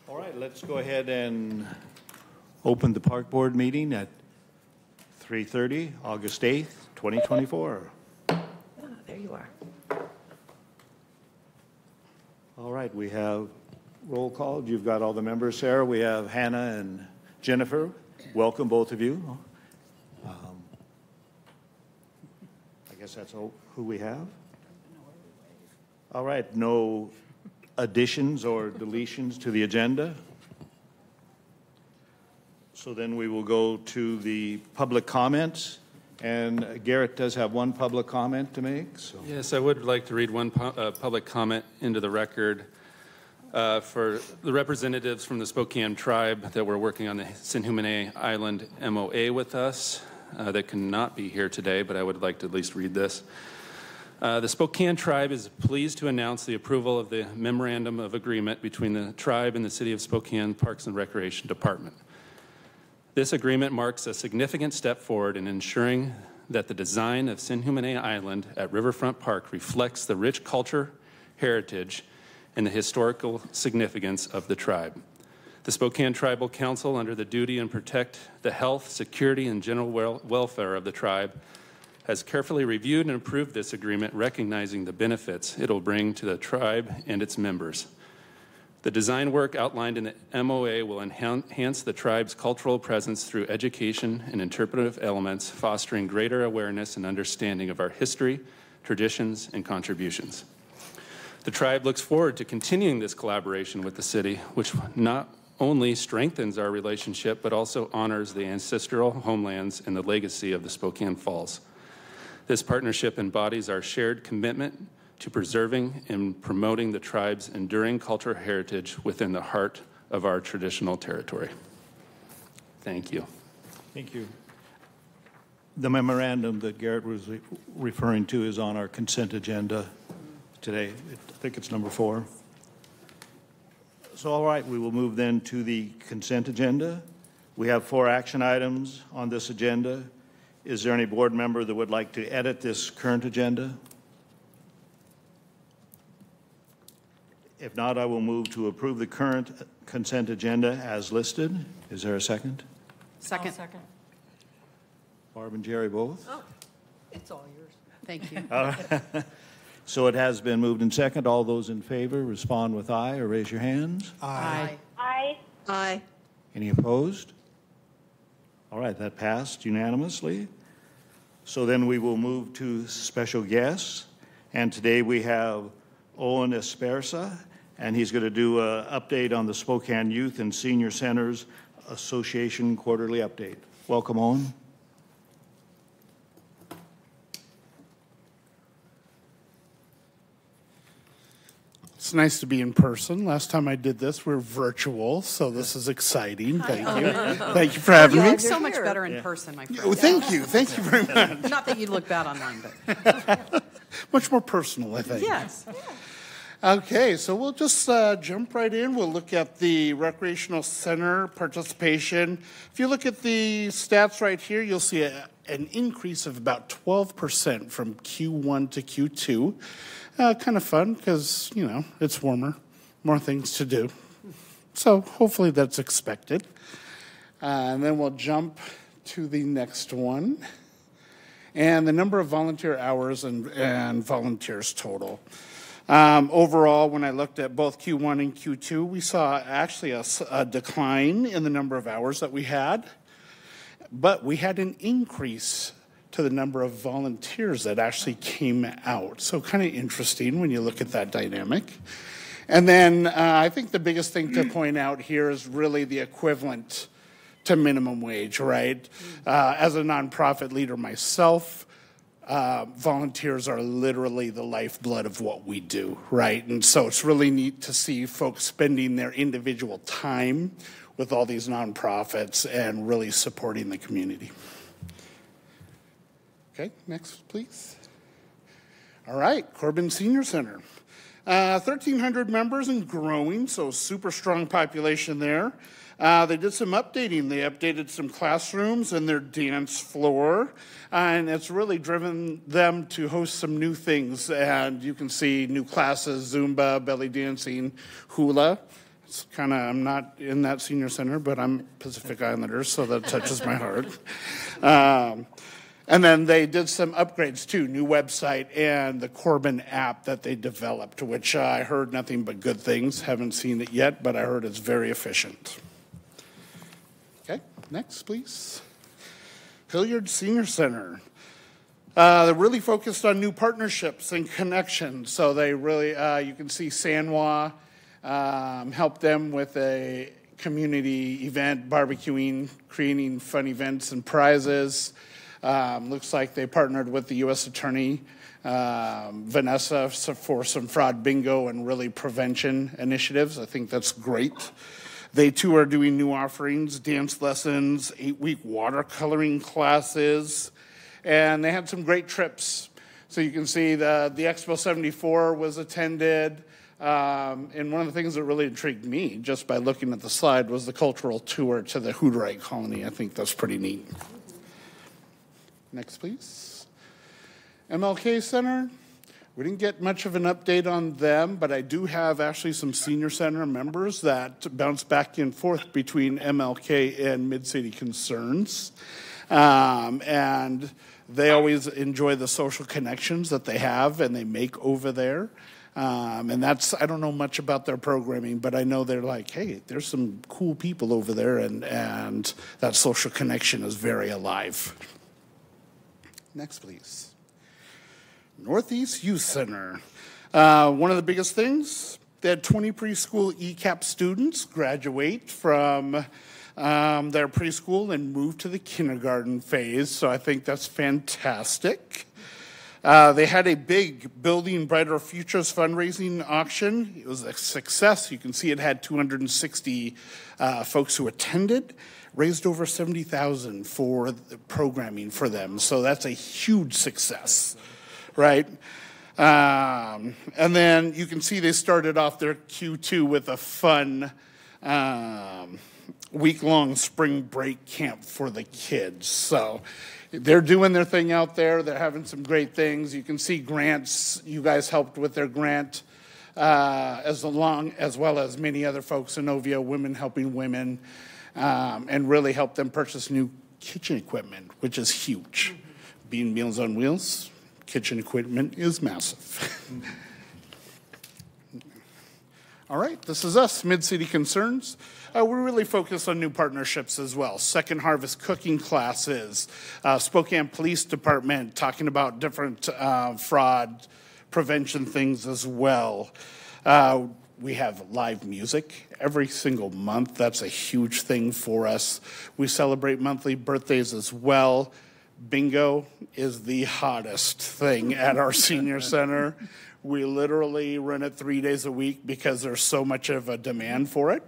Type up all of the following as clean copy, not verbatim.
All right, let's go ahead and open the Park Board meeting at 3:30, August 8th, 2024. Oh, there you are. All right, we have roll call. You've got all the members, Sarah. We have Hannah and Jennifer. Welcome, both of you. I guess that's who we have. All right, no additions or deletions to the agenda. So then we will go to the public comments. And Garrett does have one public comment to make. So. Yes, I would like to read one public comment into the record for the representatives from the Spokane tribe that were working on the Sinhumene Island MOA with us that cannot be here today, but I would like to at least read this. The Spokane tribe is pleased to announce the approval of the Memorandum of Agreement between the tribe and the City of Spokane Parks and Recreation Department. This agreement marks a significant step forward in ensuring that the design of Sinhumene Island at Riverfront Park reflects the rich culture, heritage, and the historical significance of the tribe. The Spokane Tribal Council, under the duty and protect the health, security, and general welfare of the tribe, has carefully reviewed and approved this agreement, recognizing the benefits it will bring to the tribe and its members. The design work outlined in the MOA will enhance the tribe's cultural presence through education and interpretive elements, fostering greater awareness and understanding of our history, traditions, and contributions. The tribe looks forward to continuing this collaboration with the city, which not only strengthens our relationship, but also honors the ancestral homelands and the legacy of the Spokane Falls. This partnership embodies our shared commitment to preserving and promoting the tribe's enduring cultural heritage within the heart of our traditional territory. Thank you. Thank you. The memorandum that Garrett was referring to is on our consent agenda today. I think it's number 4. So, all right, we will move then to the consent agenda. We have 4 action items on this agenda. Is there any board member that would like to edit this current agenda? If not, I will move to approve the current consent agenda as listed. Is there a second? Second. Second. Barb and Jerry both? Oh, it's all yours. Thank you. So it has been moved in second. All those in favor respond with aye or raise your hands. Aye. Aye. Aye. Any opposed? All right, that passed unanimously. So then we will move to special guests. And today we have Owen Espersa, and he's going to do an update on the Spokane Youth and Senior Centers Association quarterly update. Welcome, Owen. It's nice to be in person. Last time I did this, we were virtual, so this is exciting. Thank you. Thank you for having me. You're so much better in person, my friend. Oh, thank you. Thank you very much. Not that you look bad online, but Much more personal, I think. yes. Okay, so we'll just jump right in. We'll look at the recreational center participation. If you look at the stats right here, you'll see an increase of about 12% from Q1 to Q2. Kind of fun because, you know, it's warmer, more things to do. So hopefully that's expected. And then we'll jump to the next one. And the number of volunteer hours and volunteers total. Overall, when I looked at both Q1 and Q2, we saw actually a decline in the number of hours that we had, but we had an increase to the number of volunteers that actually came out. So kind of interesting when you look at that dynamic. And then I think the biggest thing to point out here is really the equivalent to minimum wage, right? As a nonprofit leader myself, volunteers are literally the lifeblood of what we do, right? And so it's really neat to see folks spending their individual time with all these nonprofits and really supporting the community. Okay, next, please. All right, Corbin Senior Center. 1,300 members and growing, so super strong population there. They did some updating. They updated some classrooms and their dance floor, and it's really driven them to host some new things. And you can see new classes, Zumba, belly dancing, hula. It's kind of, I'm not in that senior center, but I'm Pacific Islander, so that touches my heart. And then they did some upgrades too, new website and the Corbin app that they developed, which I heard nothing but good things. Haven't seen it yet, but I heard it's very efficient. Okay, next, please. Hilliard Senior Center. They're really focused on new partnerships and connections. So they really, you can see Sanwa helped them with a community event, barbecuing, creating fun events and prizes. Looks like they partnered with the U.S. Attorney, Vanessa, for some fraud bingo and really prevention initiatives. I think that's great. They too are doing new offerings, dance lessons, 8-week watercoloring classes, and they had some great trips. So you can see the Expo 74 was attended, and one of the things that really intrigued me, just by looking at the slide, was the cultural tour to the Hooterite colony. I think that's pretty neat. Next, please. MLK Center. We didn't get much of an update on them, but I do have actually some senior center members that bounce back and forth between MLK and Mid-City Concerns. And they always enjoy the social connections that they have and they make over there. And that's, I don't know much about their programming, but I know they're like, hey, there's some cool people over there, and that social connection is very alive. Next, please. Northeast Youth Center. One of the biggest things, they had 20 preschool ECAP students graduate from their preschool and move to the kindergarten phase, so I think that's fantastic. They had a big Building Brighter Futures fundraising auction. It was a success. You can see it had 260 folks who attended, raised over $70,000 for the programming for them, so that's a huge success. Right? And then you can see they started off their Q2 with a fun week-long spring break camp for the kids. So they're doing their thing out there. They're having some great things. You can see grants. You guys helped with their grant as well as many other folks in Ovia, Women Helping Women, and really helped them purchase new kitchen equipment, which is huge. Being Meals on Wheels, kitchen equipment is massive. All right, this is us, Mid-City Concerns. We really focus on new partnerships as well. Second Harvest cooking classes, Spokane Police Department talking about different fraud prevention things as well. We have live music every single month. That's a huge thing for us. We celebrate monthly birthdays as well. Bingo is the hottest thing at our senior center. We literally run it 3 days a week because there's so much of a demand for it.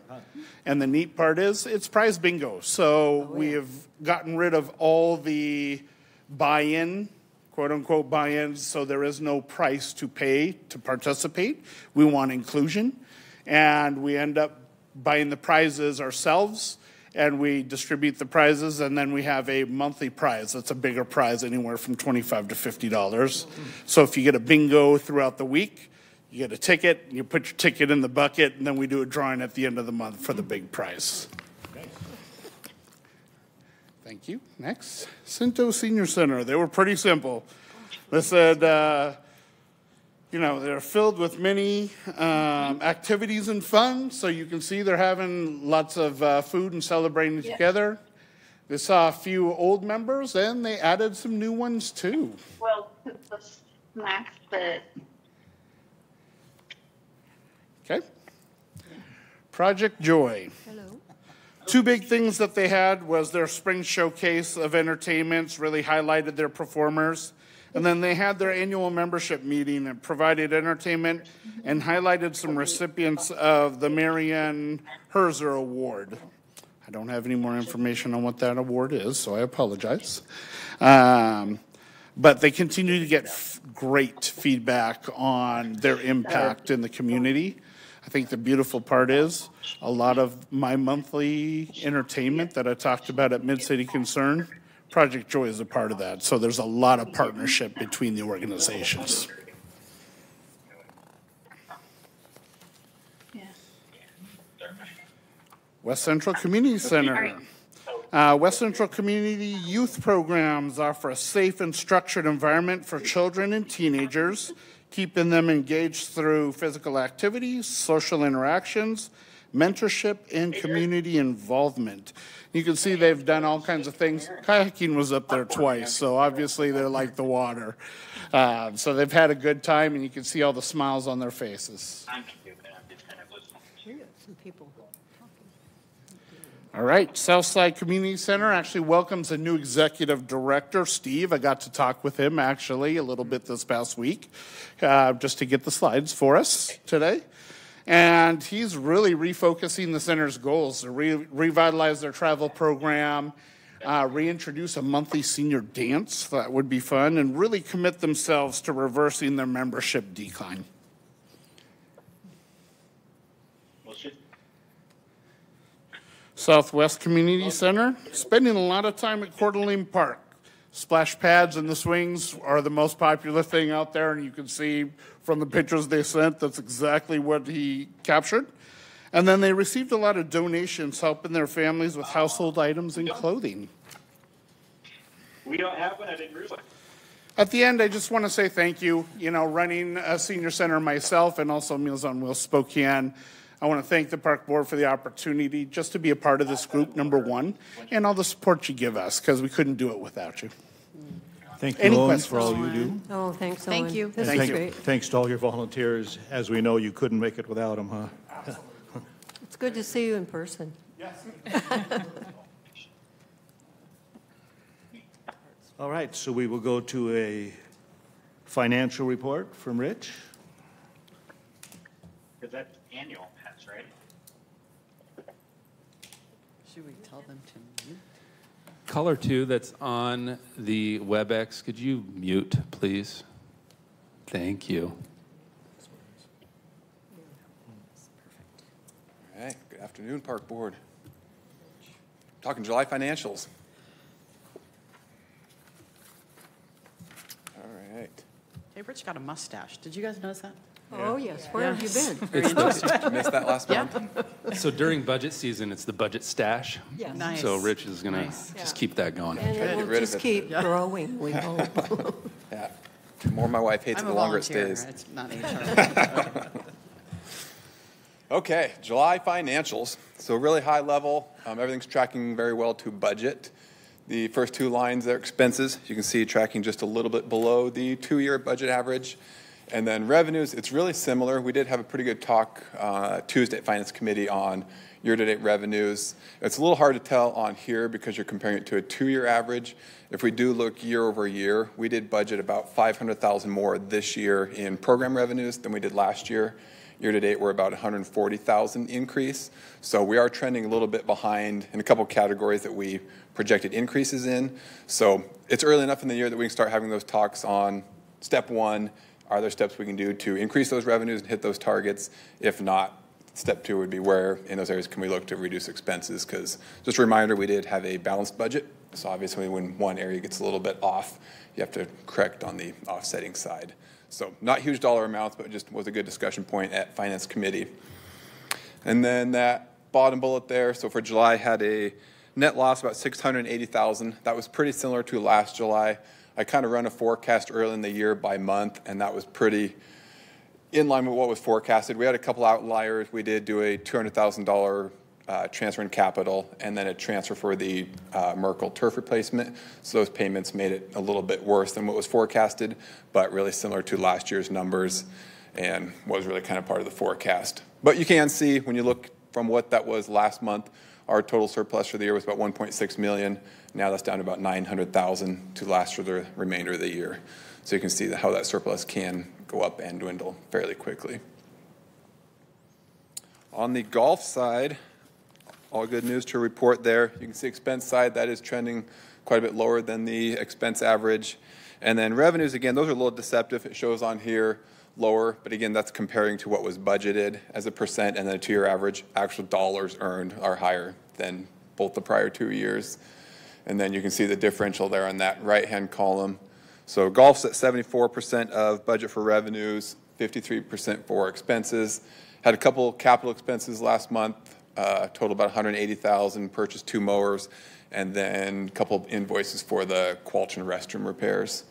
And the neat part is it's prize bingo. So we have gotten rid of all the buy-in, quote-unquote buy-ins, so there is no price to pay to participate. We want inclusion. And we end up buying the prizes ourselves, and we distribute the prizes, and then we have a monthly prize. That's a bigger prize, anywhere from $25 to $50. So if you get a bingo throughout the week, you get a ticket, you put your ticket in the bucket, and then we do a drawing at the end of the month for the big prize. Thank you. Next, Cinto Senior Center. They were pretty simple. They said, they're filled with many activities and fun, so you can see they're having lots of food and celebrating together. They saw a few old members, and they added some new ones, too. Well, the snacks, but... Okay. Project Joy. Hello. Two big things that they had was their spring showcase of entertainments, really highlighted their performers. And then they had their annual membership meeting and provided entertainment and highlighted some recipients of the Marianne Herzer Award. I don't have any more information on what that award is, so I apologize. But they continue to get great feedback on their impact in the community. I think the beautiful part is a lot of my monthly entertainment that I talked about at Mid-City Concern, Project Joy is a part of that. So there's a lot of partnership between the organizations. West Central Community Center. West Central Community Youth Programs offer a safe and structured environment for children and teenagers, keeping them engaged through physical activities, social interactions, mentorship, and community involvement. You can see they've done all kinds of things. Kayaking was up there twice, so obviously they're like the water. So they've had a good time, and you can see all the smiles on their faces. We got some people. All right, Southside Community Center actually welcomes a new executive director, Steve. I got to talk with him actually a little bit this past week, just to get the slides for us today. And he's really refocusing the center's goals to revitalize their travel program, reintroduce a monthly senior dance, that would be fun, and really commit themselves to reversing their membership decline. Southwest Community Center, spending a lot of time at Coeur d'Alene Park. Splash pads and the swings are the most popular thing out there, and you can see from the pictures they sent, that's exactly what he captured. And then they received a lot of donations helping their families with household items and clothing. We don't have one, I didn't realize. At the end, I just want to say thank you. You know, running a senior center myself and also Meals on Wheels Spokane, I want to thank the park board for the opportunity just to be a part of this group, number one, and all the support you give us, because we couldn't do it without you. Thank you, Any Owen, questions? for all you do. Oh, thanks, Thank Owen. you. This And is great. thanks to all your volunteers. As we know, you couldn't make it without them, huh? It's good to see you in person. All right, so we will go to a financial report from Rich. Because that's annual, that's right. Should we tell them to mute? Caller 2 that's on the WebEx, could you mute, please? Thank you. All right, good afternoon, Park Board. Talking July financials. All right. Hey, Rich got a mustache. Did you guys notice that? Oh, yes. Where have you been? Very interesting. Did you miss that last Yeah. month? So during budget season, it's the budget stash. Yes. Nice. So Rich is going to Nice. just Yeah. keep that going. And Trying to it get will rid of just it. keep growing, we hope. Yeah. The more my wife hates it, I'm the a longer it volunteer. stays. It's not HR. Okay, July financials. So really high level. Everything's tracking very well to budget. The first two lines are expenses. You can see tracking just a little bit below the 2-year budget average. And then revenues, it's really similar. We did have a pretty good talk Tuesday at Finance Committee on year-to-date revenues. It's a little hard to tell on here because you're comparing it to a 2-year average. If we do look year over year, we did budget about $500,000 more this year in program revenues than we did last year. Year-to-date, we're about $140,000 increase. So we are trending a little bit behind in a couple categories that we projected increases in. So it's early enough in the year that we can start having those talks on step one. Are there steps we can do to increase those revenues and hit those targets? If not, step two would be where in those areas can we look to reduce expenses? Because just a reminder, we did have a balanced budget. So obviously when one area gets a little bit off, you have to correct on the offsetting side. So not huge dollar amounts, but just was a good discussion point at Finance Committee. And then that bottom bullet there, so for July had a net loss about $680,000. That was pretty similar to last July. I kind of run a forecast early in the year by month, and that was pretty in line with what was forecasted. We had a couple outliers. We did do a $200,000 transfer in capital, and then a transfer for the Merkel turf replacement. So those payments made it a little bit worse than what was forecasted, but really similar to last year's numbers and was really kind of part of the forecast. But you can see when you look from what that was last month, our total surplus for the year was about $1.6 million. Now that's down to about $900,000 to last for the remainder of the year. So you can see how that surplus can go up and dwindle fairly quickly. On the golf side, all good news to report there. You can see expense side, that is trending quite a bit lower than the expense average. And then revenues, again, those are a little deceptive. It shows on here lower, but again, that's comparing to what was budgeted as a percent, and then a 2-year average. Actual dollars earned are higher than both the prior 2 years. And then you can see the differential there on that right-hand column. So golf's at 74% of budget for revenues, 53% for expenses. Had a couple capital expenses last month. total about 180,000, purchased 2 mowers, and then a couple of invoices for the Qualtron restroom repairs.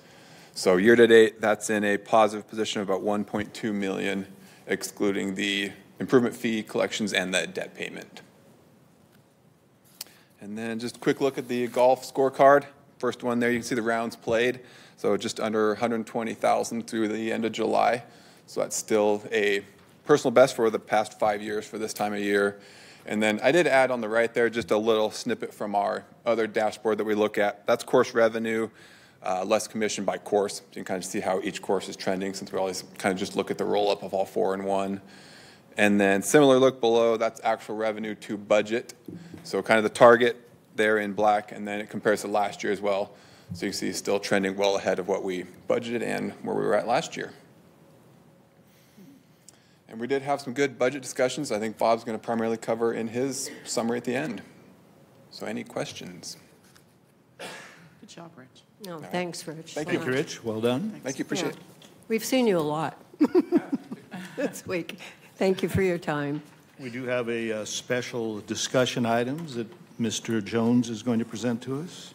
So year to date, that's in a positive position of about 1.2 million, excluding the improvement fee collections and the debt payment. And then just a quick look at the golf scorecard. First one there, you can see the rounds played. So just under 120,000 through the end of July. So that's still a personal best for the past 5 years for this time of year. And then I did add on the right there just a little snippet from our other dashboard that we look at. That's course revenue, less commission by course. So you can kind of see how each course is trending, since we always kind of just look at the roll-up of all 4 in one. And then similar look below, that's actual revenue to budget. So kind of the target there in black, and then it compares to last year as well. So you see still trending well ahead of what we budgeted and where we were at last year. And we did have some good budget discussions. I think Bob's going to primarily cover in his summary at the end. So any questions? Good job, Rich. No, thanks, Rich. Thank Thank you, Rich. Well done. Thank you, appreciate it. We've seen you a lot this week. Thank you for your time. We do have a special discussion items that Mr. Jones is going to present to us.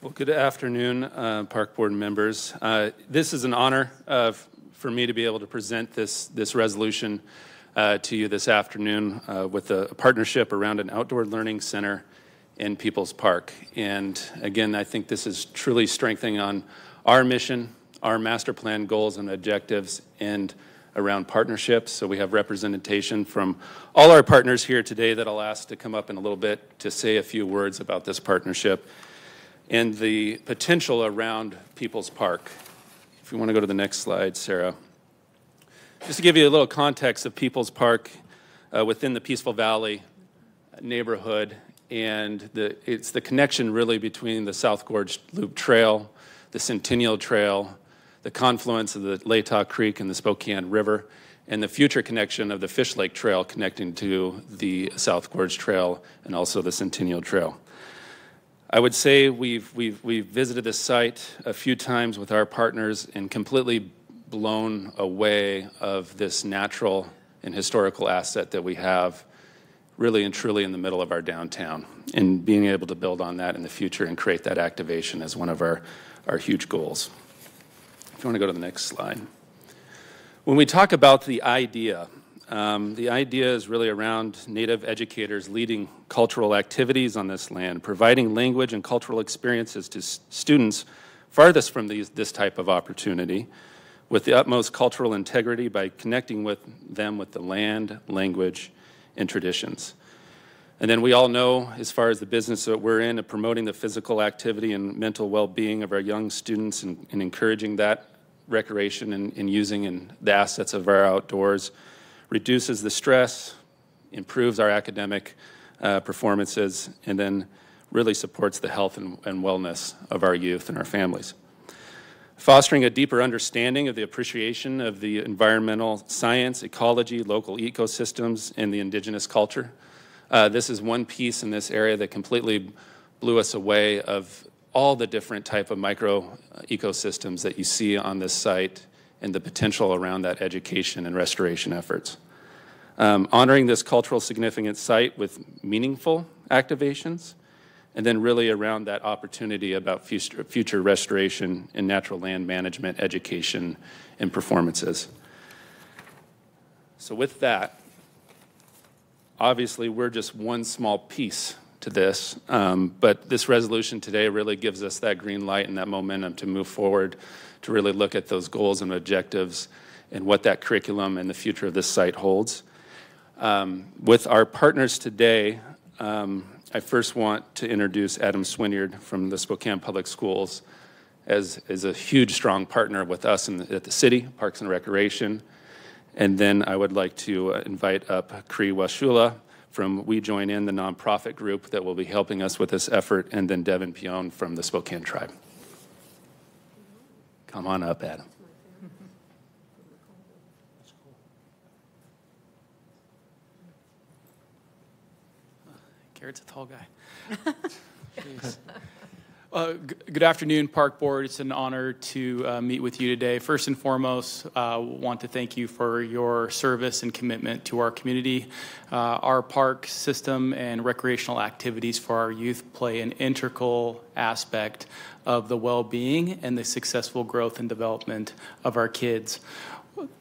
Well, good afternoon, Park Board members. This is an honor for me to be able to present this resolution to you this afternoon with a partnership around an outdoor learning center in Peoples Park. And again, I think this is truly strengthening on our mission, our master plan goals and objectives, and around partnerships. So we have representation from all our partners here today that I'll ask to come up in a little bit to say a few words about this partnership and the potential around Peoples Park. If you want to go to the next slide, Sarah. Just to give you a little context of Peoples Park within the Peaceful Valley neighborhood, and it's the connection really between the South Gorge Loop Trail, the Centennial Trail, the confluence of the Latah Creek and the Spokane River, and the future connection of the Fish Lake Trail connecting to the South Gorge Trail and also the Centennial Trail. I would say we've visited this site a few times with our partners and completely blown away of this natural and historical asset that we have really and truly in the middle of our downtown, and being able to build on that in the future and create that activation as one of our huge goals. If you want to go to the next slide. When we talk about the idea is really around Native educators leading cultural activities on this land, providing language and cultural experiences to students farthest from this type of opportunity with the utmost cultural integrity by connecting with them with the land, language, and traditions. And then we all know, as far as the business that we're in, of promoting the physical activity and mental well-being of our young students and encouraging that recreation and using in the assets of our outdoors, reduces the stress, improves our academic performances, and then really supports the health and wellness of our youth and our families. Fostering a deeper understanding of the appreciation of the environmental science, ecology, local ecosystems, and the indigenous culture. This is one piece in this area that completely blew us away of all the different type of micro ecosystems that you see on this site and the potential around that education and restoration efforts. Honoring this cultural significant site with meaningful activations, and then really around that opportunity about future restoration and natural land management, education, and performances. So with that, obviously we're just one small piece to this, but this resolution today really gives us that green light and that momentum to move forward, to really look at those goals and objectives and what that curriculum and the future of this site holds. With our partners today, I first want to introduce Adam Swinyard from the Spokane Public Schools as a huge, strong partner with us at the city, Parks and Recreation. And then I would like to invite up Cree Washula from We Join In, the nonprofit group that will be helping us with this effort, and then Devin Pion from the Spokane Tribe. Come on up, Adam. Garrett's a tall guy. Jeez. Good afternoon, Park Board. It's an honor to meet with you today. First and foremost, want to thank you for your service and commitment to our community. Our park system and recreational activities for our youth play an integral aspect of the well-being and the successful growth and development of our kids.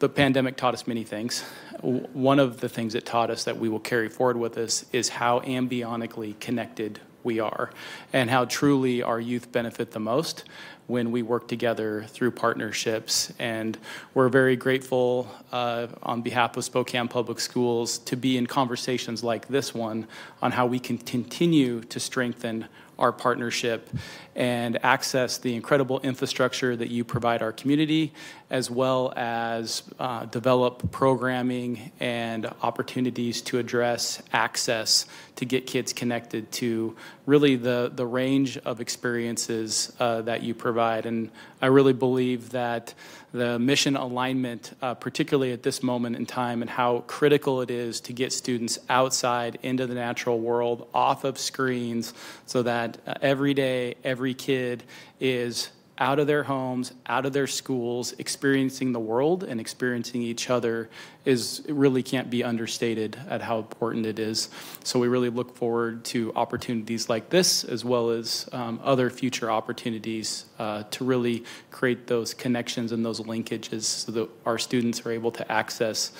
The pandemic taught us many things. One of the things it taught us that we will carry forward with us is how ambionically connected we are, and how truly our youth benefit the most when we work together through partnerships. And we're very grateful on behalf of Spokane Public Schools to be in conversations like this one on how we can continue to strengthen our partnership and access the incredible infrastructure that you provide our community, as well as develop programming and opportunities to address access to get kids connected to really the range of experiences that you provide. And I really believe that the mission alignment, particularly at this moment in time, and how critical it is to get students outside into the natural world, off of screens, so that every day, every kid is out of their homes, out of their schools, experiencing the world and experiencing each other it really can't be understated at how important it is. So we really look forward to opportunities like this, as well as other future opportunities to really create those connections and those linkages so that our students are able to access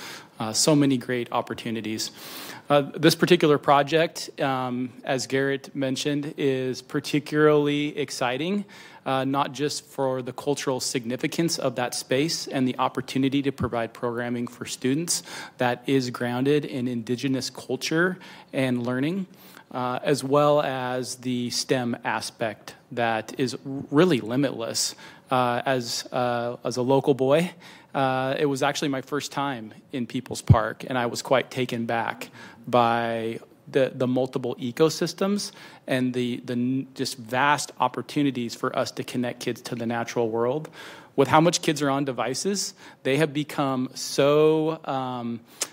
so many great opportunities. This particular project, as Garrett mentioned, is particularly exciting, not just for the cultural significance of that space and the opportunity to provide programming for students that is grounded in Indigenous culture and learning, as well as the STEM aspect that is really limitless. As a local boy, it was actually my first time in People's Park, and I was quite taken back by the multiple ecosystems and the just vast opportunities for us to connect kids to the natural world. With how much kids are on devices, they have become so,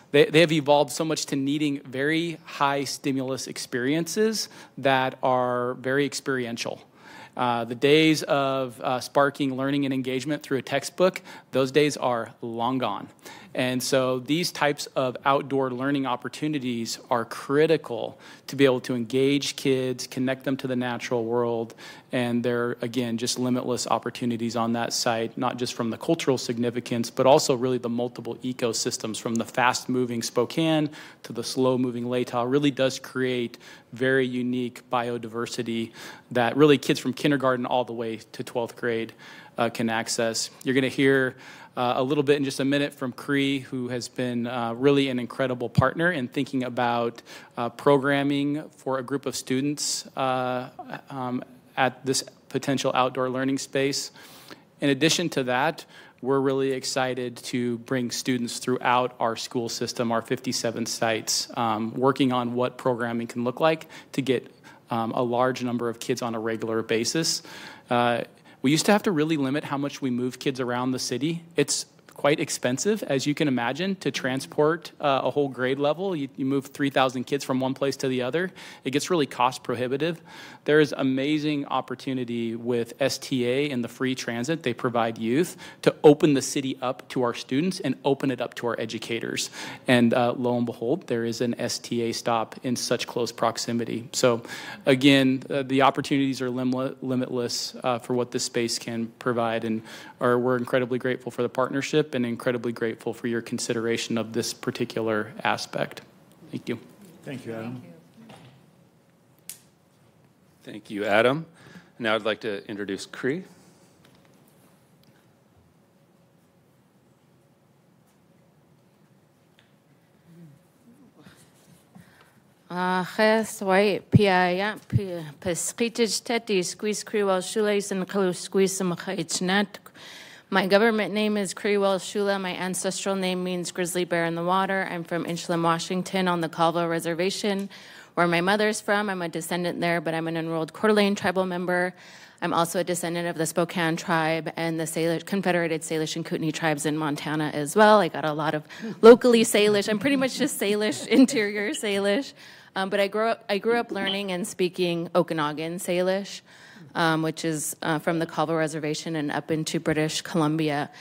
they have evolved so much to needing very high stimulus experiences that are very experiential. The days of sparking learning and engagement through a textbook, those days are long gone. And so these types of outdoor learning opportunities are critical to be able to engage kids, connect them to the natural world, and there, again, just limitless opportunities on that site, not just from the cultural significance, but also really the multiple ecosystems, from the fast-moving Spokane to the slow-moving Latah, really does create very unique biodiversity that really kids from kindergarten all the way to 12th grade can access. You're going to hear a little bit in just a minute from Cree, who has been really an incredible partner in thinking about programming for a group of students at this potential outdoor learning space. In addition to that, we're really excited to bring students throughout our school system, our 57 sites, working on what programming can look like to get a large number of kids on a regular basis. We used to have to really limit how much we move kids around the city. It's quite expensive, as you can imagine, to transport a whole grade level. You move 3,000 kids from one place to the other. It gets really cost prohibitive. There is amazing opportunity with STA and the free transit they provide youth to open the city up to our students and open it up to our educators. And lo and behold, there is an STA stop in such close proximity. So again, the opportunities are limitless for what this space can provide, and we're incredibly grateful for the partnership and incredibly grateful for your consideration of this particular aspect. Thank you. Thank you, Adam. Thank you, Adam. Now I'd like to introduce Cree. Ches white pia pesquitage teti squeeze Crewell shoelace and close squeeze some net. My government name is Crewell Shula. My ancestral name means grizzly bear in the water. I'm from Inchlim, Washington on the Colville Reservation, where my mother's from. I'm a descendant there, but I'm an enrolled Coeur d'Alene tribal member. I'm also a descendant of the Spokane tribe and the Salish, Confederated Salish and Kootenai tribes in Montana as well. I got a lot of locally Salish. I'm pretty much just Salish, interior Salish. But I grew up learning and speaking Okanagan Salish, which is from the Colville Reservation and up into British Columbia.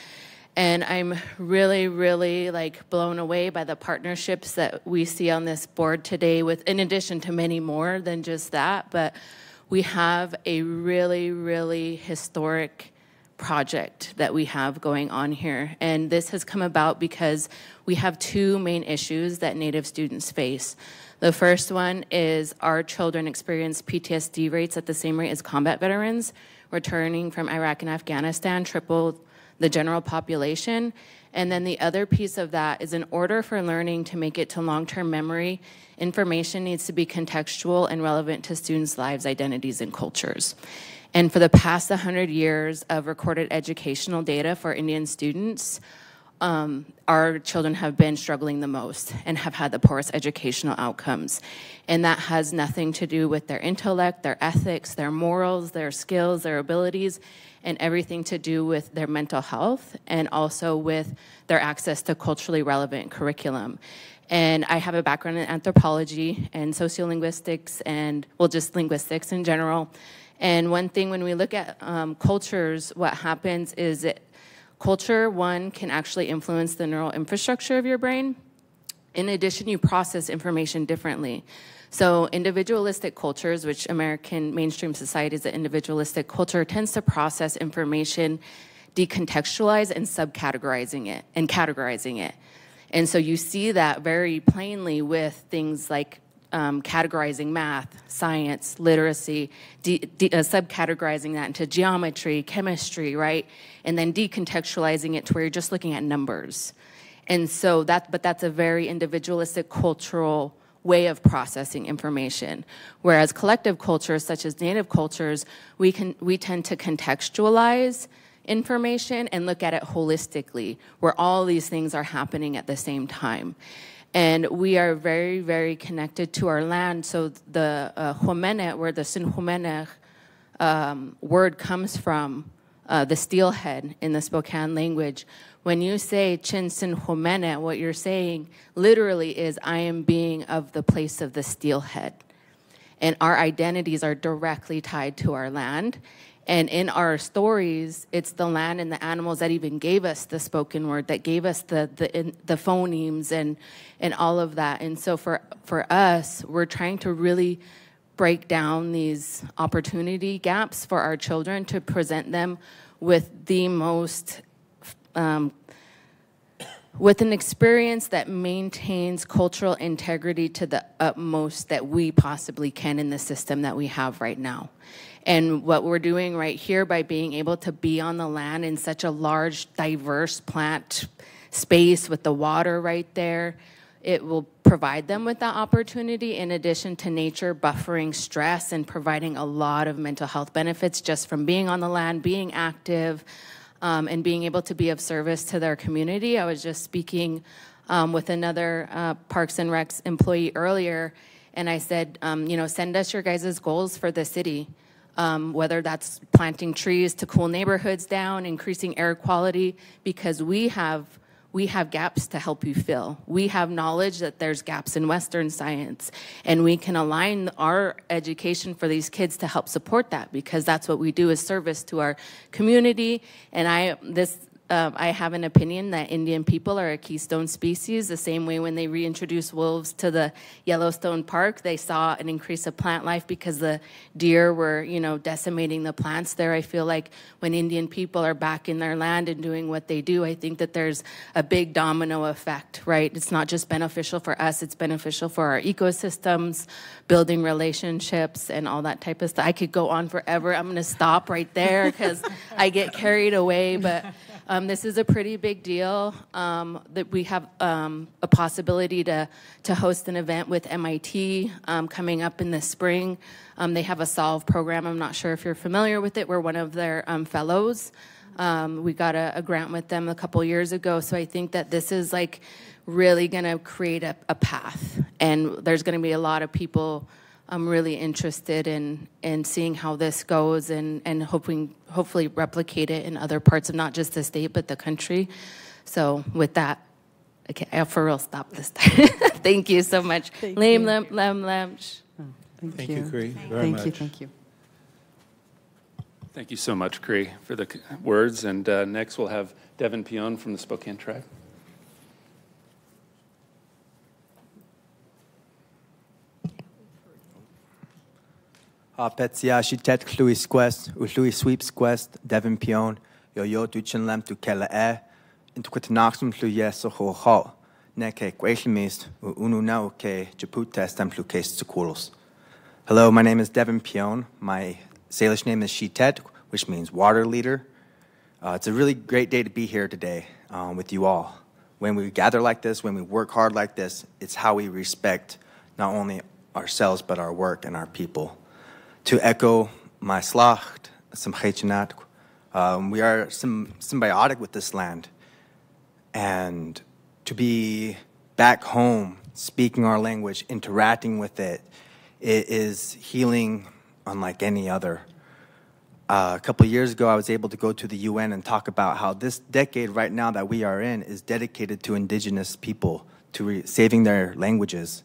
And I'm really, really like blown away by the partnerships that we see on this board today, with, in addition to many more than just that. But we have a really, really historic project that we have going on here. And this has come about because we have two main issues that Native students face. The first one is our children experience PTSD rates at the same rate as combat veterans returning from Iraq and Afghanistan, triple the general population. And then the other piece of that is, in order for learning to make it to long-term memory, information needs to be contextual and relevant to students' lives, identities, and cultures. And for the past 100 years of recorded educational data for Indian students, our children have been struggling the most and have had the poorest educational outcomes. And that has nothing to do with their intellect, their ethics, their morals, their skills, their abilities, and everything to do with their mental health and also with their access to culturally relevant curriculum. And I have a background in anthropology and sociolinguistics and, well, just linguistics in general. And one thing when we look at cultures, what happens is that culture, one, can actually influence the neural infrastructure of your brain. In addition, you process information differently. So individualistic cultures, which American mainstream society is an individualistic culture, tends to process information, decontextualize and subcategorizing it and categorizing it. And so you see that very plainly with things like categorizing math, science, literacy, subcategorizing that into geometry, chemistry, right? And then decontextualizing it to where you're just looking at numbers. And so that's a very individualistic cultural way of processing information. Whereas collective cultures, such as Native cultures, we tend to contextualize information and look at it holistically, where all these things are happening at the same time. And we are very, very connected to our land. So the Humenech, where the Sinhumenech word comes from, the steelhead in the Spokane language, when you say Chin Sinhumenech, what you're saying literally is, I am being of the place of the steelhead. And our identities are directly tied to our land. And in our stories, it's the land and the animals that even gave us the spoken word, that gave us the phonemes and all of that. And so for us, we're trying to really break down these opportunity gaps for our children to present them with the most, with an experience that maintains cultural integrity to the utmost that we possibly can in the system that we have right now. And what we're doing right here by being able to be on the land in such a large, diverse plant space with the water right there, it will provide them with that opportunity, in addition to nature buffering stress and providing a lot of mental health benefits just from being on the land, being active, and being able to be of service to their community. I was just speaking with another Parks and Recs employee earlier, and I said, send us your guys' goals for the city. Whether that's planting trees to cool neighborhoods down, increasing air quality, because we have gaps to help you fill. We have knowledge that there's gaps in Western science, and we can align our education for these kids to help support that, because that's what we do, is service to our community. And I have an opinion that Indian people are a keystone species, the same way when they reintroduced wolves to the Yellowstone Park, they saw an increase of plant life because the deer were, decimating the plants there. I feel like when Indian people are back in their land and doing what they do, I think that there's a big domino effect, right? It's not just beneficial for us, it's beneficial for our ecosystems, building relationships, and all that type of stuff. I could go on forever. I'm going to stop right there because I get carried away, but this is a pretty big deal that we have a possibility to host an event with MIT coming up in the spring. They have a SOLVE program. I'm not sure if you're familiar with it. We're one of their fellows. We got a grant with them a couple years ago. So I think that this is like really going to create a path. And there's going to be a lot of people really interested in seeing how this goes and hopefully replicate it in other parts of not just the state, but the country. So with that, Okay, I'll for real stop this time. Thank you so much. Thank Lem, you. lem, lem, lem. Thank you, Cree, very Thank much. you, thank you. Thank you so much, Cree, for the words. And next we'll have Devin Pion from the Spokane Tribe. Petsia shitet Louis Quest, Louis Sweeps Quest, Devin Pion, Yo tu chenlem tu kella into quitanaxum tu yes ho ho, neke quailmist, unu now ke japut testem tu case sukulos. Hello, my name is Devin Pion. My Salish name is Shitet, which means water leader. It's a really great day to be here today with you all. When we gather like this, when we work hard like this, it's how we respect not only ourselves, but our work and our people. To echo my slacht, we are symbiotic with this land. And to be back home, speaking our language, interacting with it, it is healing unlike any other. A couple of years ago, I was able to go to the UN and talk about how this decade right now that we are in is dedicated to indigenous people, to saving their languages.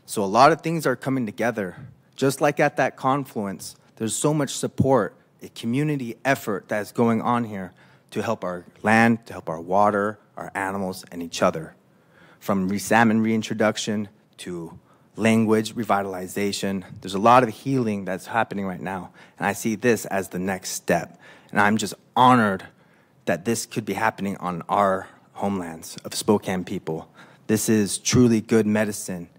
So a lot of things are coming together. Just like at that confluence, there's so much support, a community effort that is going on here to help our land, to help our water, our animals, and each other. From salmon reintroduction to language revitalization, there's a lot of healing that's happening right now. And I see this as the next step. And I'm just honored that this could be happening on our homelands of Spokane people. This is truly good medicine.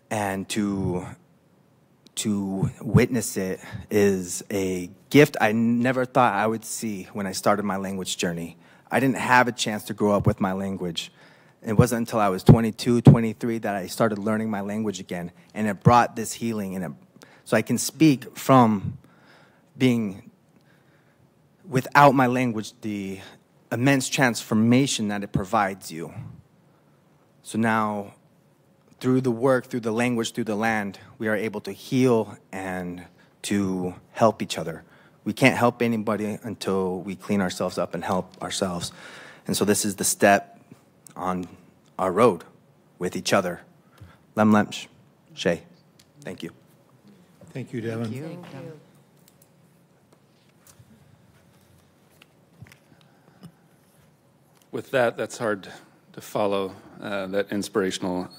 And to witness it is a gift I never thought I would see when I started my language journey. I didn't have a chance to grow up with my language. It wasn't until I was 22, 23 that I started learning my language again, and it brought this healing. So I can speak from being without my language, the immense transformation that it provides you. So now, through the work, through the language, through the land, we are able to heal and to help each other. We can't help anybody until we clean ourselves up and help ourselves. And so this is the step on our road with each other. Lem lemsh, Shay. Thank you. Thank you, Devin. Thank you. With that, that's hard to follow, that inspirational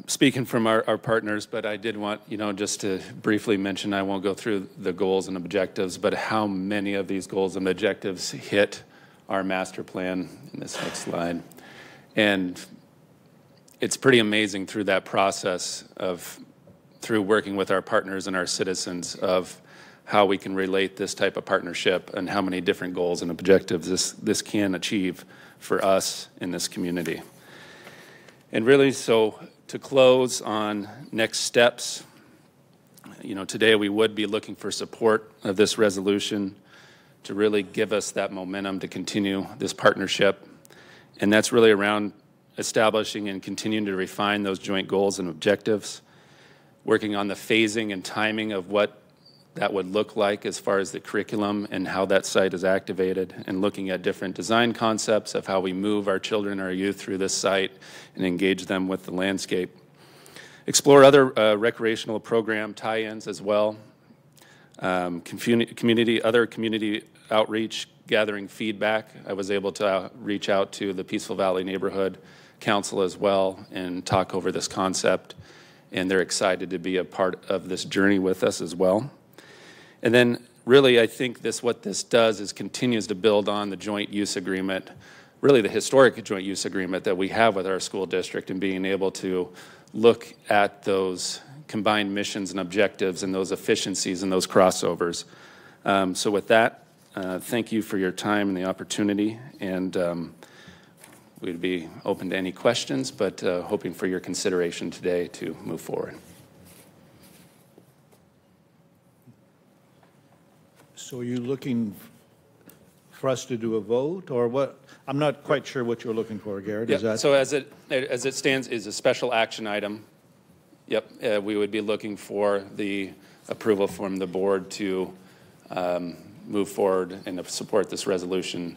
speaking from our partners, but I did want, just to briefly mention, I won't go through the goals and objectives, but how many of these goals and objectives hit our master plan in this next slide. And it's pretty amazing through that process through working with our partners and our citizens of how we can relate this type of partnership and how many different goals and objectives this can achieve for us in this community. And really, so to close on next steps, today we would be looking for support of this resolution to really give us that momentum to continue this partnership. And that's really around establishing and continuing to refine those joint goals and objectives, working on the phasing and timing of what that would look like as far as the curriculum and how that site is activated, and looking at different design concepts of how we move our children, our youth through this site and engage them with the landscape. Explore other recreational program tie-ins as well. Other community outreach, gathering feedback. I was able to reach out to the Peaceful Valley Neighborhood Council as well and talk over this concept, and they're excited to be a part of this journey with us as well. And then really, I think what this does is continues to build on the joint use agreement, really the historic joint use agreement that we have with our school district, and being able to look at those combined missions and objectives and those efficiencies and those crossovers. So with that, thank you for your time and the opportunity, and we'd be open to any questions, but hoping for your consideration today to move forward. So are you looking for us to do a vote, or what? I'm not quite sure what you're looking for, Garrett. Yep. Is that? So as it stands, is a special action item. Yep, we would be looking for the approval from the board to move forward and support this resolution,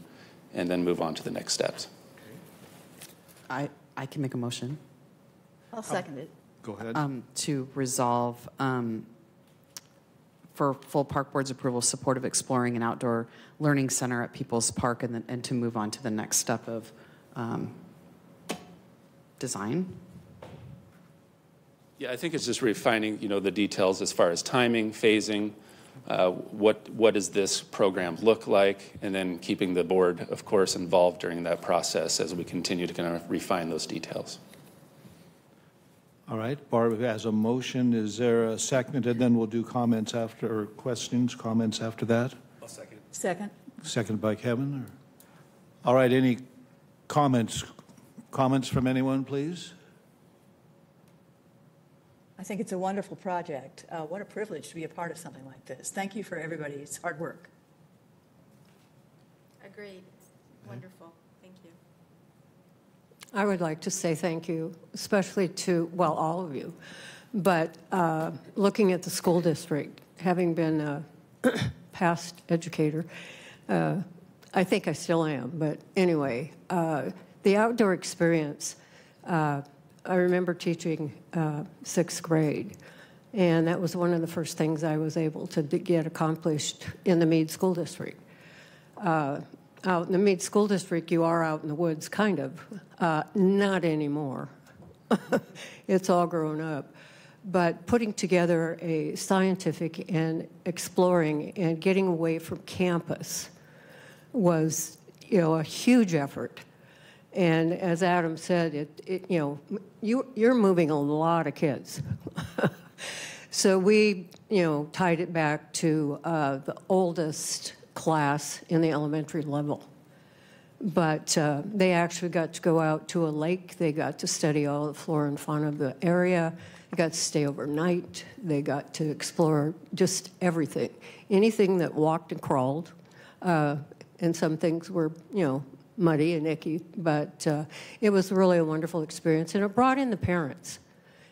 and then move on to the next steps. I can make a motion I'll second it. Go ahead. to resolve for full park board's approval, support of exploring an outdoor learning center at People's Park, and to move on to the next step of design. Yeah, I think it's just refining, the details as far as timing, phasing, what does this program look like, and then keeping the board, of course, involved during that process as we continue to kind of refine those details. All right, Barb has a motion. Is there a second? And then we'll do comments after, or questions, comments after that? I'll second. Second. Second by Kevin. All right, any comments? Comments from anyone, please? I think it's a wonderful project. What a privilege to be a part of something like this. Thank you for everybody's hard work. Agreed. Wonderful. Thank you. I would like to say thank you, especially to, well, all of you. But looking at the school district, having been a past educator, I think I still am. But anyway, the outdoor experience, I remember teaching sixth grade. And that was one of the first things I was able to get accomplished in the Meade School District. Out in the Meade School District, you are out in the woods, kind of. Not anymore. It's all grown up. But putting together a scientific and exploring and getting away from campus was, a huge effort. And as Adam said, you're moving a lot of kids. So we, tied it back to the oldest class in the elementary level. But they actually got to go out to a lake. They got to study all the flora and fauna of the area. They got to stay overnight. They got to explore just everything. Anything that walked and crawled. And some things were, muddy and icky. But it was really a wonderful experience. And it brought in the parents.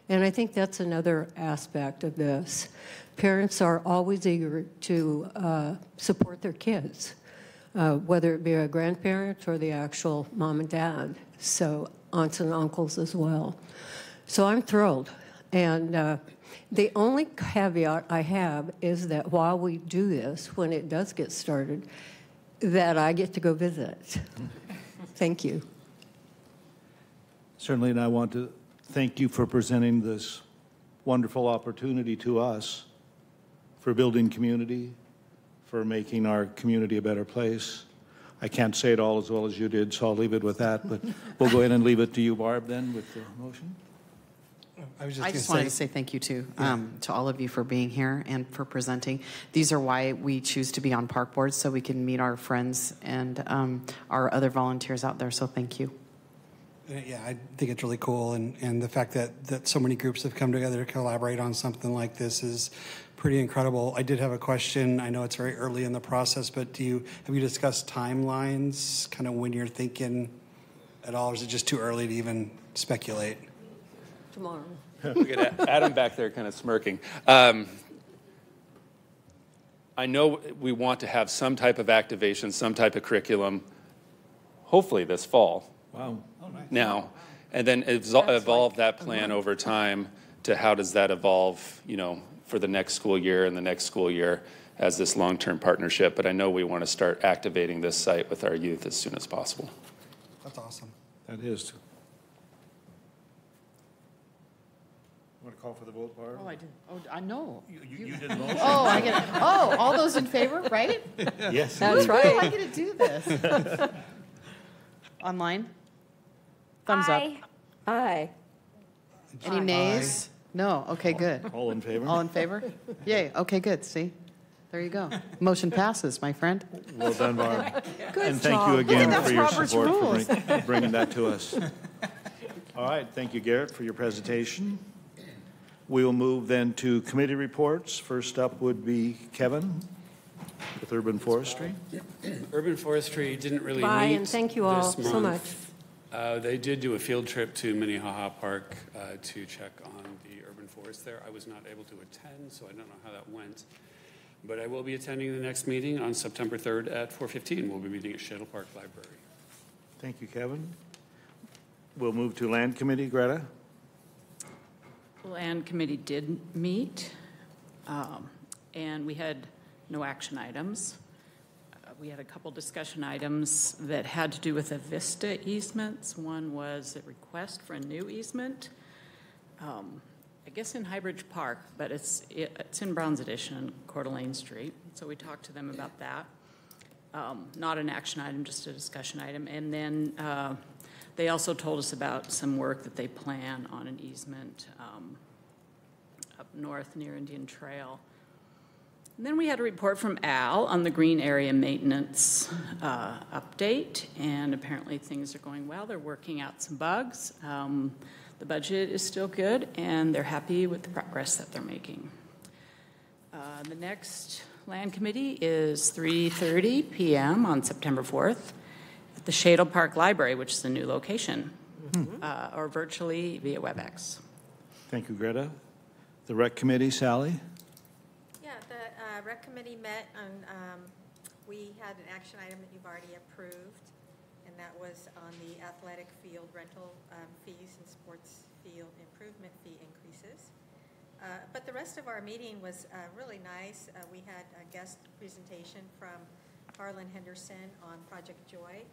And I think that's another aspect of this. Parents are always eager to support their kids, whether it be a grandparent or the actual mom and dad, so aunts and uncles as well. So I'm thrilled. And the only caveat I have is that while we do this, when it does get started, that I get to go visit. Thank you. Certainly, and I want to thank you for presenting this wonderful opportunity to us for building community, for making our community a better place. I can't say it all as well as you did, so I'll leave it with that, but we'll go ahead and leave it to you, Barb, then, with the motion. I just wanted to say thank you to all of you for being here and for presenting. These are why we choose to be on park boards, so we can meet our friends and our other volunteers out there, so thank you. Yeah, I think it's really cool, and the fact that so many groups have come together to collaborate on something like this is pretty incredible. I did have a question. I know it's very early in the process, but have you discussed timelines, kind of when you're thinking at all, or is it just too early to even speculate? Tomorrow. We get Adam back there kind of smirking. I know we want to have some type of activation, some type of curriculum, hopefully this fall. Wow. Now, and then evolve that plan over time to how does that evolve, for the next school year and the next school year as this long-term partnership. But I know we want to start activating this site with our youth as soon as possible. That's awesome. That is. Want to call for the vote, Barb? Oh, I did. Oh, I know. You did motion. Oh, I get it. Oh, all those in favor, right? Yes. That's Woo, right. I get to do this. Online? Thumbs up. Aye. Any nays? No. Okay, good. All in favor? All in favor? Yay. Okay, good. See? There you go. Motion passes, my friend. Well done, Barb. Good And thank you again That's for your Robert's support rules. for bringing that to us. All right, thank you, Garrett, for your presentation. We will move then to committee reports. First up would be Kevin with Urban Forestry. Urban Forestry didn't really Bye, meet and thank you all this so month. They did do a field trip to Minnehaha Park to check on the urban forest there. I was not able to attend, so I don't know how that went. But I will be attending the next meeting on September 3rd at 4:15. We'll be meeting at Shuttle Park Library. Thank you, Kevin. We'll move to Land Committee. Greta? Land Committee did meet, and we had no action items. We had a couple discussion items that had to do with the Vista easements. One was a request for a new easement, I guess in Highbridge Park, but it's in Brown's Addition on Coeur d'Alene Street. So we talked to them about that. Not an action item, just a discussion item. And then they also told us about some work that they plan on an easement up north near Indian Trail. And then we had a report from Al on the green area maintenance update, and apparently things are going well. They're working out some bugs. The budget is still good, and they're happy with the progress that they're making. The next Land Committee is 3:30 p.m. on September 4th at the Shadle Park Library, which is a new location, or virtually via WebEx. Thank you, Greta. The Rec Committee, Sally? Yeah, the Rec Committee met on, we had an action item that you've already approved, and that was on the athletic field rental fees and sports field improvement fee increases. But the rest of our meeting was really nice. We had a guest presentation from Harlan Henderson on Project Joy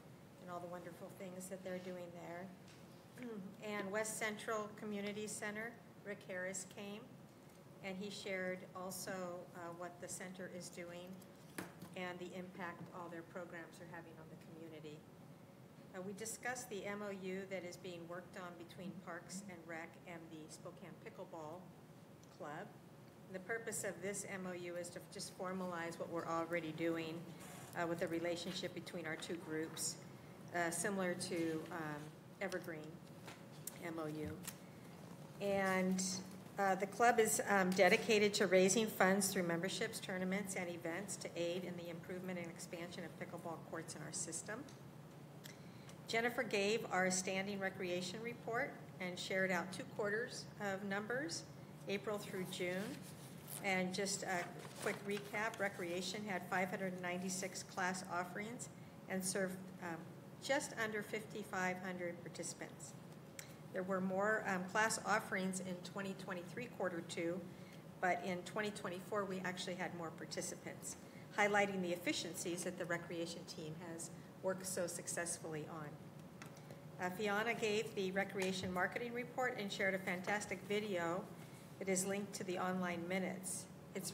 and all the wonderful things that they're doing there. And West Central Community Center, Rick Harris came, and he shared also what the center is doing and the impact all their programs are having on the community. We discussed the MOU that is being worked on between Parks and Rec and the Spokane Pickleball Club. And the purpose of this MOU is to just formalize what we're already doing with the relationship between our two groups, similar to Evergreen MOU. And the club is dedicated to raising funds through memberships, tournaments, and events to aid in the improvement and expansion of pickleball courts in our system. Jennifer gave our standing recreation report and shared out 2 quarters of numbers, April through June. And just a quick recap, recreation had 596 class offerings and served just under 5,500 participants. There were more class offerings in 2023 quarter 2, but in 2024 we actually had more participants, highlighting the efficiencies that the recreation team has worked so successfully on. Fiona gave the recreation marketing report and shared a fantastic video that is linked to the online minutes. It's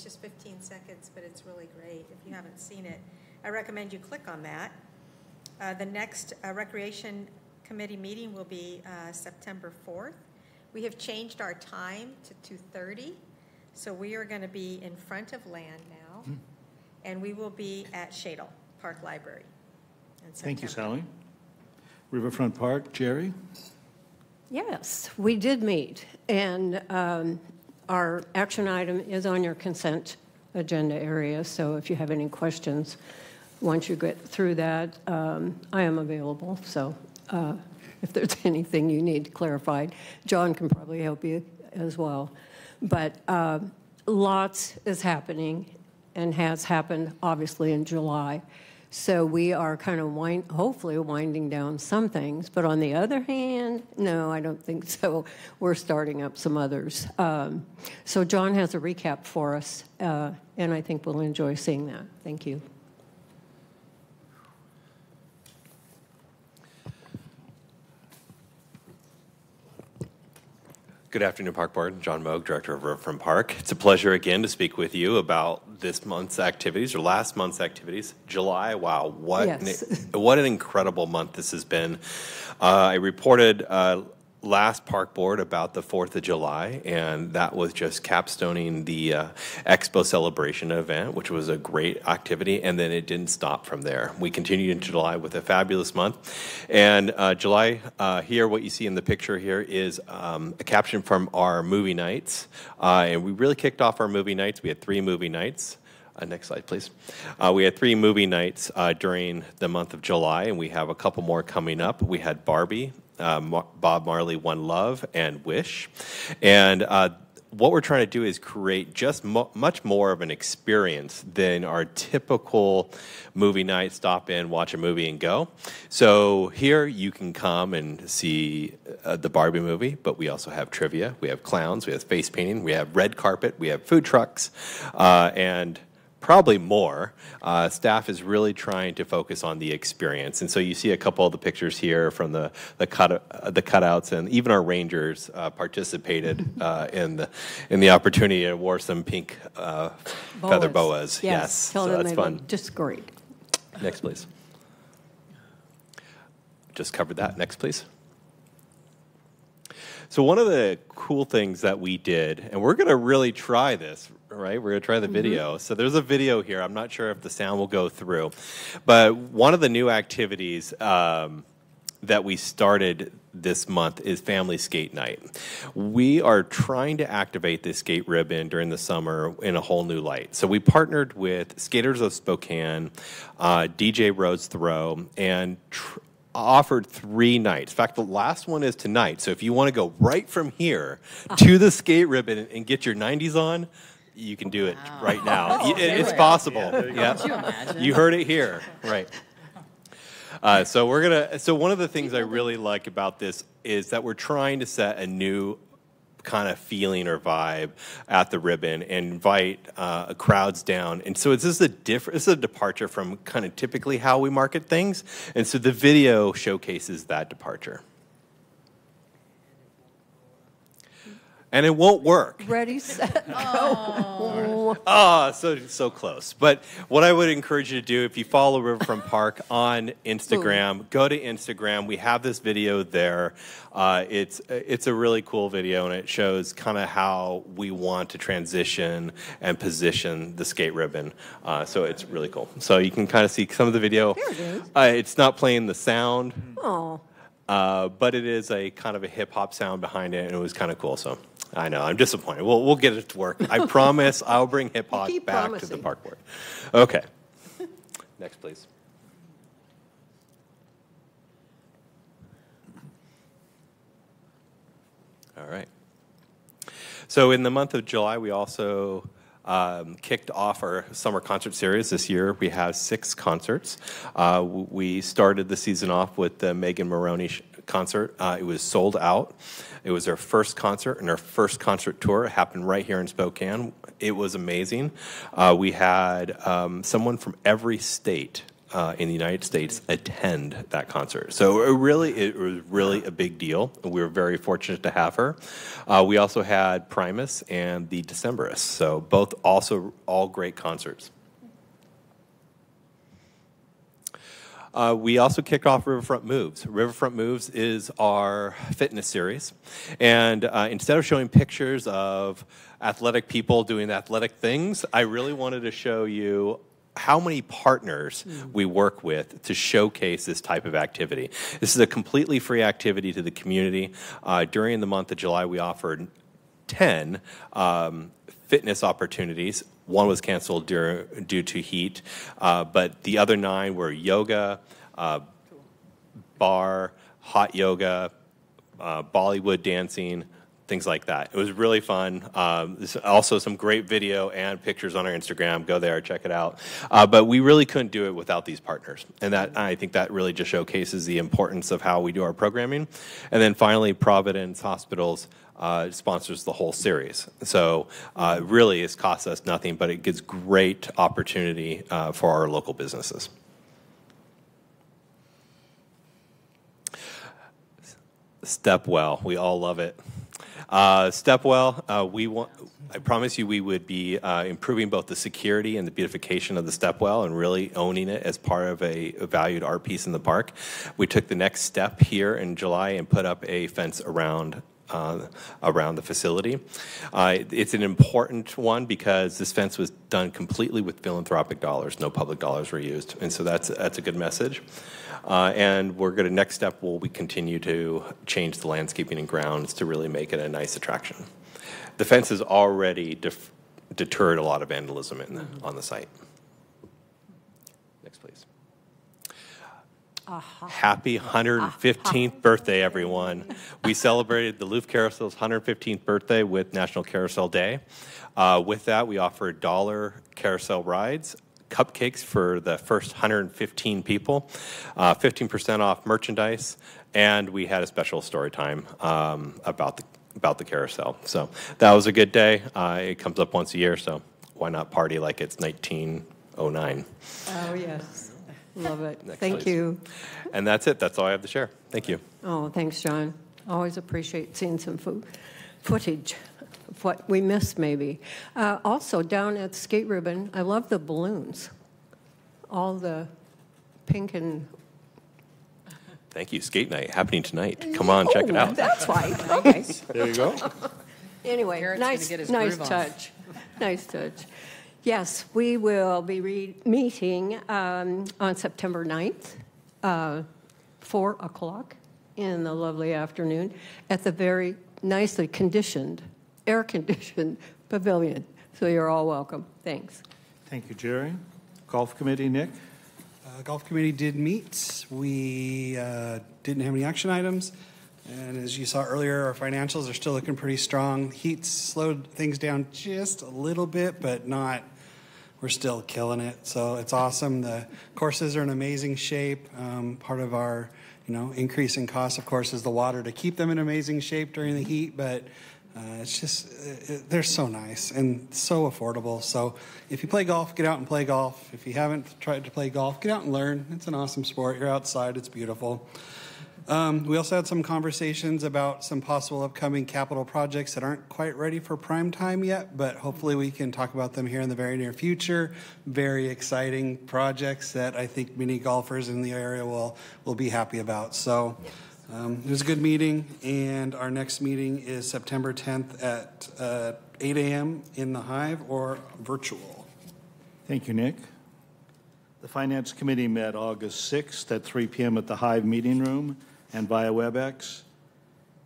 just 15 seconds, but it's really great. If you haven't seen it, I recommend you click on that. The next recreation committee meeting will be September 4th. We have changed our time to 2:30, so we are going to be in front of Land now, and we will be at Shadle Park Library. Thank you, Sally. Riverfront Park, Jerry? Yes, we did meet, and our action item is on your consent agenda area, so if you have any questions, once you get through that, I am available, so if there's anything you need clarified, John can probably help you as well. But lots is happening and has happened, obviously, in July. So we are kind of hopefully winding down some things. But on the other hand, no, I don't think so. We're starting up some others. So John has a recap for us, and I think we'll enjoy seeing that. Thank you. Good afternoon, Park Board. John Moog, Director of Riverfront Park. It's a pleasure again to speak with you about this month's activities, or last month's activities. July, wow, what an incredible month this has been. I reported last Park Board about the 4th of July, and that was just capstoning the Expo celebration event, which was a great activity, and then it didn't stop from there. We continued into July with a fabulous month. And July, here, what you see in the picture here is a caption from our movie nights. And we really kicked off our movie nights. We had 3 movie nights. Next slide, please. We had 3 movie nights during the month of July, and we have a couple more coming up. We had Barbie, Bob Marley, One Love, and Wish. And what we're trying to do is create just much more of an experience than our typical movie night, stop in, watch a movie, and go. So here you can come and see the Barbie movie, but we also have trivia, we have clowns, we have face painting, we have red carpet, we have food trucks, and probably more. Staff is really trying to focus on the experience. And so you see a couple of the pictures here from the cutouts, and even our Rangers participated in the opportunity and wore some pink feather boas. Yes, so that's fun. Just great. Next, please. Just covered that. Next, please. So one of the cool things that we did, and we're going to really try this, right? We're going to try the video. So there's a video here. I'm not sure if the sound will go through. But one of the new activities that we started this month is Family Skate Night. We are trying to activate this skate ribbon during the summer in a whole new light. So we partnered with Skaters of Spokane, DJ Rhodes Throw, and offered 3 nights. In fact, the last one is tonight. So if you want to go right from here to the skate ribbon and get your 90s on, you can do it right now. It's possible. Yeah. Could you imagine? You heard it here. Right. So one of the things I really like about this is that we're trying to set a new kind of feeling or vibe at the ribbon and invite crowds down. And so this is a departure from kind of typically how we market things. And so the video showcases that departure. And it won't work. Ready, set, go. So close. But what I would encourage you to do, if you follow Riverfront Park on Instagram, go to Instagram. We have this video there. It's a really cool video, and it shows kind of how we want to transition and position the skate ribbon. So it's really cool. So you can kind of see some of the video. There it is. It's not playing the sound. Oh. But it is a kind of a hip-hop sound behind it, and it was kind of cool. So I know, I'm disappointed. We'll get it to work. I promise I'll bring hip-hop back to the park board. Okay. Next, please. All right. So in the month of July, we also kicked off our summer concert series. This year we have 6 concerts. We started the season off with the Megan Moroney concert. It was sold out. It was our first concert and our first concert tour. It happened right here in Spokane. It was amazing. We had someone from every state in the United States attend that concert. So it was really a big deal. We were very fortunate to have her. We also had Primus and the Decemberists. So both also all great concerts. We also kicked off Riverfront Moves. Riverfront Moves is our fitness series. And instead of showing pictures of athletic people doing athletic things, I really wanted to show you how many partners we work with to showcase this type of activity. This is a completely free activity to the community. During the month of July, we offered 10 fitness opportunities. One was canceled due to heat, but the other 9 were yoga, bar, hot yoga, Bollywood dancing, things like that. It was really fun. There's also some great video and pictures on our Instagram. Go there, check it out. But we really couldn't do it without these partners. And I think that really just showcases the importance of how we do our programming. And then finally, Providence Hospitals sponsors the whole series. So really, it's cost us nothing, but it gives great opportunity for our local businesses. Stepwell, we all love it. Stepwell, I promise you we would be improving both the security and the beautification of the Stepwell and really owning it as part of a valued art piece in the park. We took the next step here in July and put up a fence around the facility. It's an important one because this fence was done completely with philanthropic dollars. No public dollars were used, and so that's a good message. And we're going to next step will we continue to change the landscaping and grounds to really make it a nice attraction. The fence has already deterred a lot of vandalism on the site. Next, please. Happy 115th birthday, everyone. We celebrated the Louvre Carousel's 115th birthday with National Carousel Day. With that, we offered $1 carousel rides, cupcakes for the first 115 people, 15% off merchandise, and we had a special story time about the carousel. So that was a good day. It comes up once a year, so why not party like it's 1909? Oh, yes. Love it. Next, Thank please. you. And that's it. That's all I have to share. Thank you. Oh, thanks, John. Always appreciate seeing some footage of what we missed, maybe. Also, down at Skate Ribbon, I love the balloons. All the pink and... Thank you. Skate night happening tonight. Come on, check it out. That's right. Okay. There you go. Anyway, Garrett's gonna nice, get his nice groove on. touch. Nice touch. Yes, we will be meeting on September 9th, 4 o'clock in the lovely afternoon at the very nicely conditioned, air-conditioned pavilion. So you're all welcome. Thanks. Thank you, Jerry. Golf Committee, Nick? Golf Committee did meet. We didn't have any action items. And as you saw earlier, our financials are still looking pretty strong. Heat slowed things down just a little bit, but not, we're still killing it. So it's awesome. The courses are in amazing shape. Part of our, increase in cost, of course, is the water to keep them in amazing shape during the heat, but it's just, they're so nice and so affordable. So if you play golf, get out and play golf. If you haven't tried to play golf, get out and learn. It's an awesome sport. You're outside. It's beautiful. We also had some conversations about some possible upcoming capital projects that aren't quite ready for prime time yet, but hopefully we can talk about them here in the very near future. Very exciting projects that I think many golfers in the area will be happy about. So it was a good meeting, and our next meeting is September 10th at 8 a.m. in the Hive or virtual. Thank you, Nick. The Finance Committee met August 6th at 3 p.m. at the Hive meeting room and via WebEx.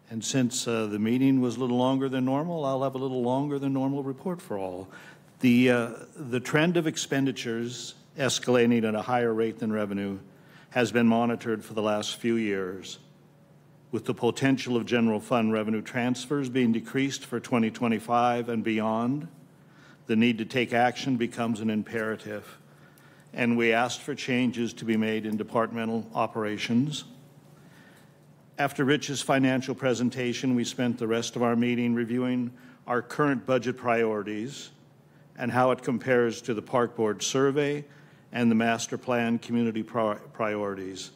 And since the meeting was a little longer than normal, I'll have a little longer than normal report for all. The trend of expenditures escalating at a higher rate than revenue has been monitored for the last few years, with the potential of general fund revenue transfers being decreased for 2025 and beyond. The need to take action becomes an imperative, and we asked for changes to be made in departmental operations. After Rich's financial presentation, we spent the rest of our meeting reviewing our current budget priorities and how it compares to the Park Board survey and the master plan community priorities.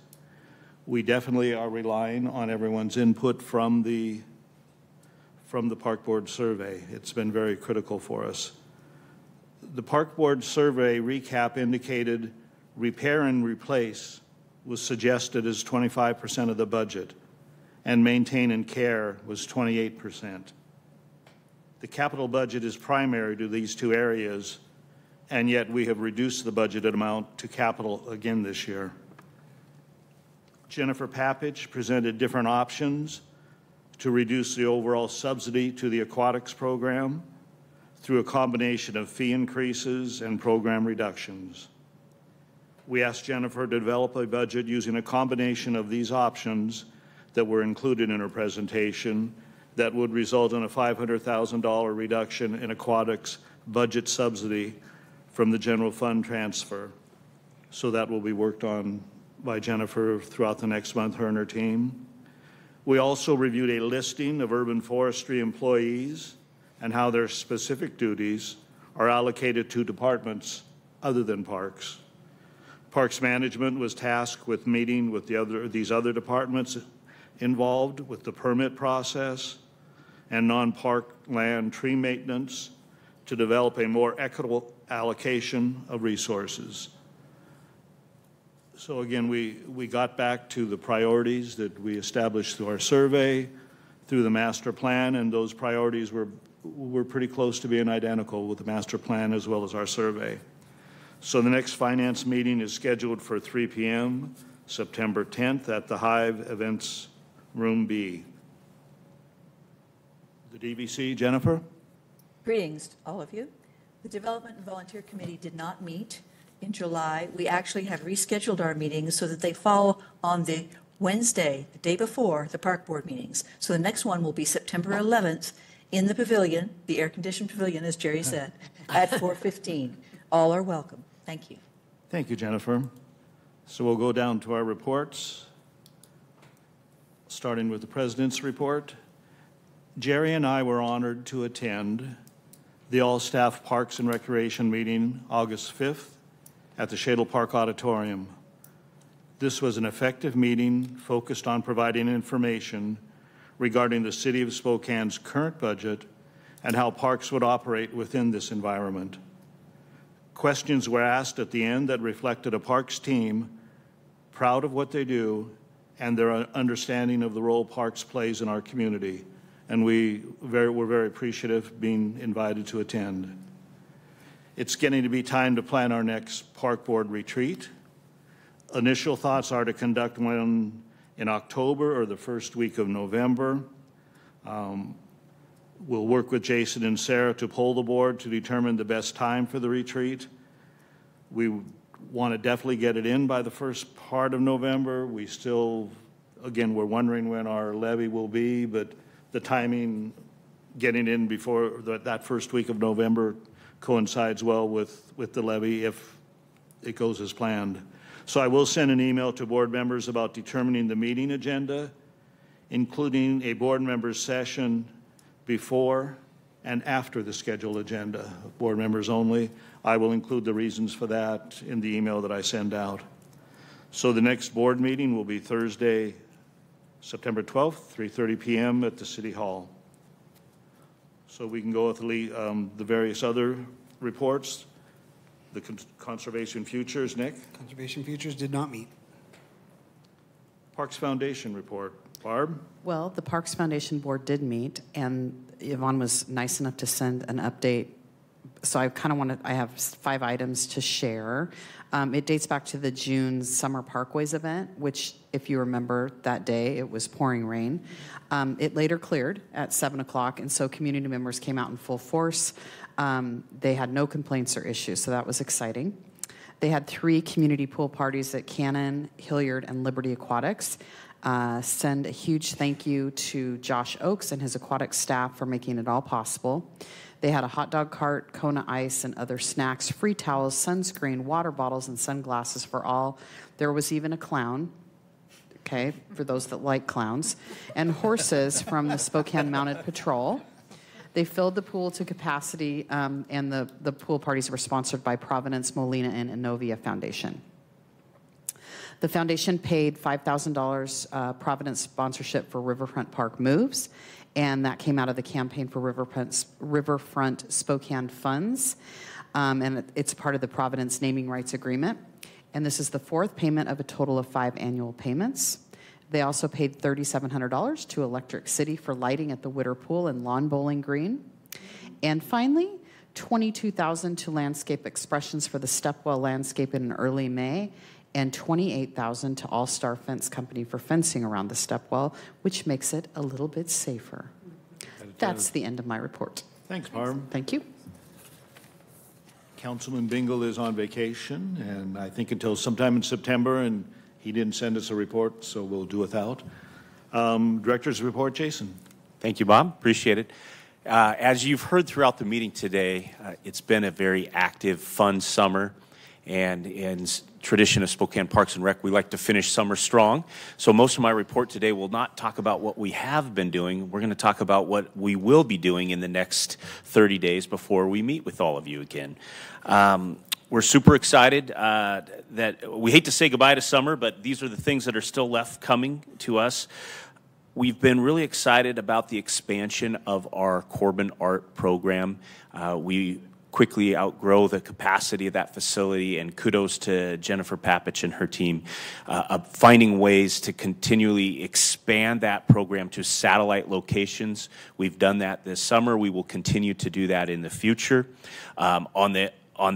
We definitely are relying on everyone's input from the Park Board survey. It's been very critical for us. The Park Board survey recap indicated repair and replace was suggested as 25% of the budget, and maintain and care was 28%. The capital budget is primary to these two areas, and yet we have reduced the budgeted amount to capital again this year. Jennifer Papich presented different options to reduce the overall subsidy to the aquatics program through a combination of fee increases and program reductions. We asked Jennifer to develop a budget using a combination of these options that were included in her presentation that would result in a $500,000 reduction in aquatics budget subsidy from the general fund transfer. So that will be worked on by Jennifer throughout the next month, her and her team. We also reviewed a listing of urban forestry employees and how their specific duties are allocated to departments other than parks. Parks Management was tasked with meeting with these other departments involved with the permit process and non-park land tree maintenance to develop a more equitable allocation of resources. So again, we got back to the priorities that we established through our survey, through the master plan, and those priorities were pretty close to being identical with the master plan as well as our survey. So the next finance meeting is scheduled for 3 p.m. September 10th at the Hive Events Room B. The DVC, Jennifer? Greetings, all of you. The Development and Volunteer Committee did not meet in July. We actually have rescheduled our meetings so that they fall on the Wednesday, the day before the park board meetings. So the next one will be September 11th in the pavilion, the air-conditioned pavilion, as Jerry said, at 4:15. All are welcome. Thank you. Thank you, Jennifer. So we'll go down to our reports, starting with the President's report. Jerry and I were honored to attend the all-staff Parks and Recreation meeting August 5th at the Shadle Park Auditorium. This was an effective meeting focused on providing information regarding the City of Spokane's current budget and how parks would operate within this environment. Questions were asked at the end that reflected a parks team proud of what they do and their understanding of the role parks plays in our community. And we're very appreciative being invited to attend. It's getting to be time to plan our next park board retreat. Initial thoughts are to conduct one in October or the first week of November. We'll work with Jason and Sarah to poll the board to determine the best time for the retreat. We want to definitely get it in by the first part of November. We still, again, we're wondering when our levy will be, but the timing, getting in before that first week of November coincides well with the levy if it goes as planned. So I will send an email to board members about determining the meeting agenda, including a board member's session before and after the scheduled agenda, board members only. I will include the reasons for that in the email that I send out. So the next board meeting will be Thursday, September 12th, 3:30 p.m. at the City Hall. So we can go with the various other reports. The Conservation Futures, Nick? Conservation Futures did not meet. Parks Foundation report. Barb? Well, the Parks Foundation board did meet, and Yvonne was nice enough to send an update. So I have 5 items to share. It dates back to the June Summer Parkways event, which, if you remember that day, it was pouring rain. It later cleared at 7 o'clock, and so community members came out in full force. They had no complaints or issues, so that was exciting. They had 3 community pool parties at Cannon, Hilliard, and Liberty Aquatics. Send a huge thank you to Josh Oakes and his aquatic staff for making it all possible. They had a hot dog cart, Kona ice, and other snacks, free towels, sunscreen, water bottles, and sunglasses for all. There was even a clown, okay, for those that like clowns, and horses from the Spokane Mounted Patrol. They filled the pool to capacity, and the pool parties were sponsored by Providence, Molina, and Innovia Foundation. The foundation paid $5,000 Providence sponsorship for Riverfront Park Moves, and that came out of the campaign for Riverfront Spokane funds, and it's part of the Providence naming rights agreement. And this is the 4th payment of a total of 5 annual payments. They also paid $3,700 to Electric City for lighting at the Witter Pool and Lawn Bowling Green. And finally, $22,000 to Landscape Expressions for the Stepwell landscape in early May, and $28,000 to All Star Fence Company for fencing around the stepwell, which makes it a little bit safer. That's the end of my report. Thanks, Barb. Thank you. Councilman Bingle is on vacation, and I think until sometime in September, and he didn't send us a report, so we'll do without. Director's report, Jason. Thank you, Bob. Appreciate it. As you've heard throughout the meeting today, it's been a very active, fun summer. And in tradition of Spokane Parks and Rec, we like to finish summer strong. So most of my report today will not talk about what we have been doing. We're going to talk about what we will be doing in the next 30 days before we meet with all of you again. We're super excited that we hate to say goodbye to summer, but these are the things that are still left coming to us. We've been really excited about the expansion of our Corbin Art program. We quickly outgrow the capacity of that facility, and kudos to Jennifer Papich and her team finding ways to continually expand that program to satellite locations. We've done that this summer. We will continue to do that in the future. On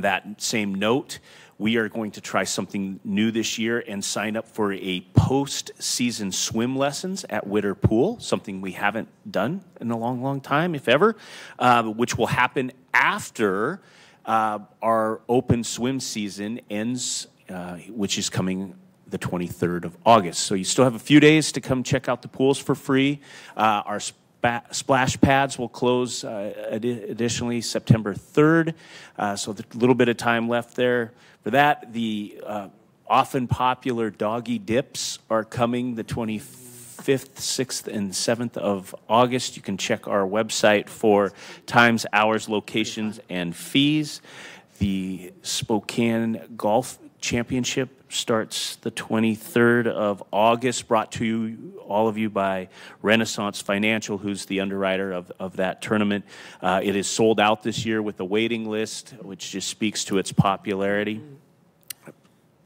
that same note, we are going to try something new this year and sign up for a post-season swim lessons at Witter Pool, something we haven't done in a long, long time, if ever, which will happen after our open swim season ends, which is coming the 23rd of August. So you still have a few days to come check out the pools for free. Our splash pads will close additionally September 3rd. So a little bit of time left there for that. The often popular doggy dips are coming the 25th, 6th, and 7th of August. You can check our website for times, hours, locations, and fees. The Spokane Golf Championship starts the 23rd of August, brought to you, all of you, by Renaissance Financial, who's the underwriter of that tournament. It is sold out this year with a waiting list, which just speaks to its popularity.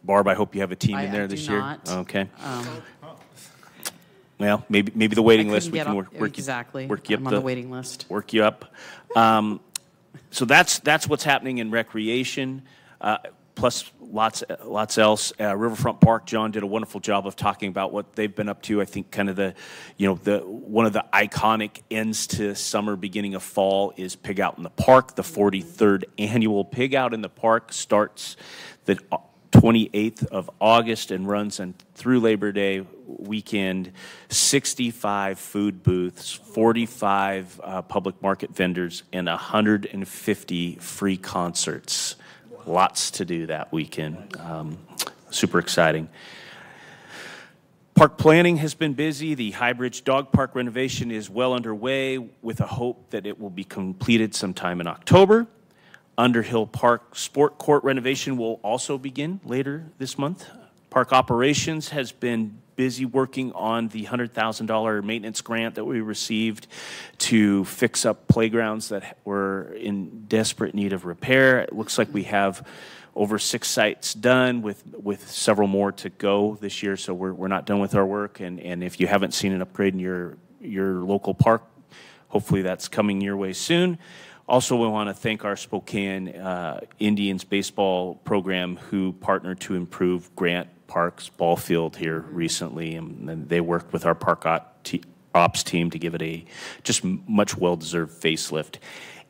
Barb, I hope you have a team in there this year. Not. Okay. Well, maybe the waiting list we can work exactly. work you up I'm on the waiting list. Work you up. So that's what's happening in recreation. Plus lots else. Riverfront Park, John did a wonderful job of talking about what they've been up to. I think kind of the one of the iconic ends to summer, beginning of fall is Pig Out in the Park. The 43rd annual Pig Out in the Park starts the 28th of August and runs through Labor Day weekend. 65 food booths, 45 public market vendors, and 150 free concerts. Lots to do that weekend. Super exciting. Park planning has been busy. The Highbridge Dog Park renovation is well underway with a hope that it will be completed sometime in October. Underhill Park Sport Court renovation will also begin later this month. Park operations has been busy working on the $100,000 maintenance grant that we received to fix up playgrounds that were in desperate need of repair. It looks like we have over 6 sites done with several more to go this year, so we're not done with our work. And if you haven't seen an upgrade in your local park, hopefully that's coming your way soon. Also, we want to thank our Spokane Indians baseball program who partnered to improve Grant Park's ball field here recently, and they worked with our park ops team to give it a just much well-deserved facelift.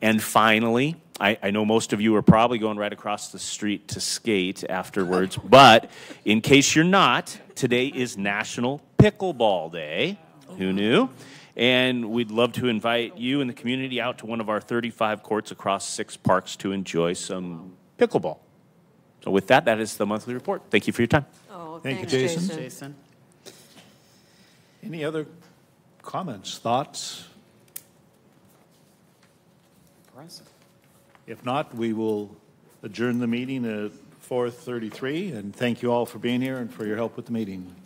And finally, I know most of you are probably going right across the street to skate afterwards, but in case you're not, today is National Pickleball Day. Who knew? And we'd love to invite you and the community out to one of our 35 courts across 6 parks to enjoy some pickleball. So with that, that is the monthly report. Thank you for your time. Oh, Thank you, thanks, Jason. Any other comments, thoughts? Impressive. If not, we will adjourn the meeting at 4:33, and thank you all for being here and for your help with the meeting.